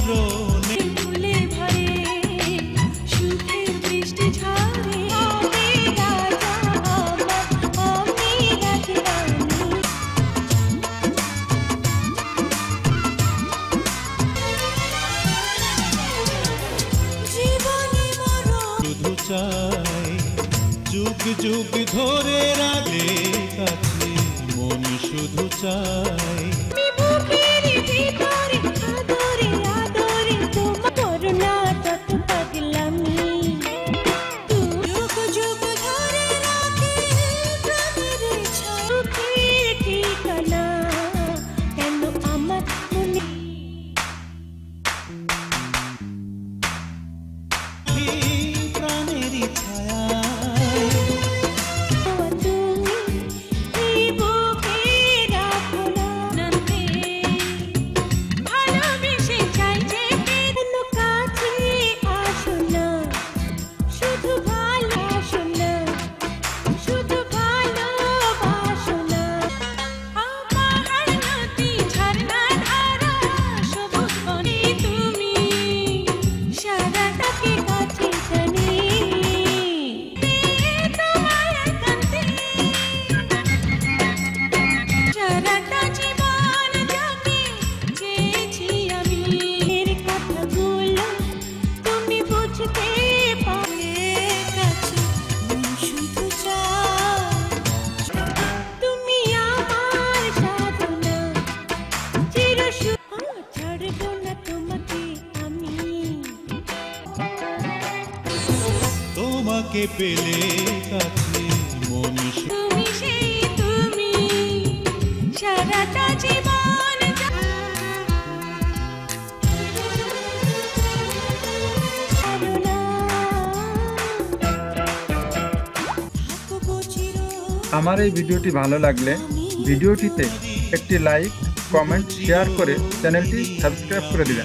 মরণে ফুলে ভরে সুখের বৃষ্টি ঝরে আমি রাজা আমি রাজরানী জীবনে মরণ শুধু চাই যুগ যুগ ধরে রাগে কাছে মন শুধু চাই বুকের ভিতরে আদরে আদরে তোমার করুণা তত পাগলামি যুগ যুগ ধরে রাখে প্রাণের ছায়া ঠিকানা কেন আমার মনে প্রাণেরই ছায়া তুমি এই বুকে রাখো না নন্দে ভালোবেসে চাই যে কেন কাছে আসো না শুধু ভালোবাসো না শুধু ভালোবাসো না পাহাড় নদী ঝর্ণা ধারা সবুজ বনে তুমি সারাটাকে কাছে টানে তোমার কাছে সারাটা জীবন যাকে চেয়েছি আমি এর কথাগুলো তুমি বুঝতে পারলে কাছে শুধু চাই তুমি আমার সাধনা চির ছাড়বো না তোমাকে আমি তোমাকে পেলে কাছে মন তুমি সেই তুমি সারাটা জীবন আমার এই ভিডিওটি ভালো লাগলে ভিডিওটিতে একটি লাইক, কমেন্ট, শেয়ার করে চ্যানেলটি সাবস্ক্রাইব করে দিবেন।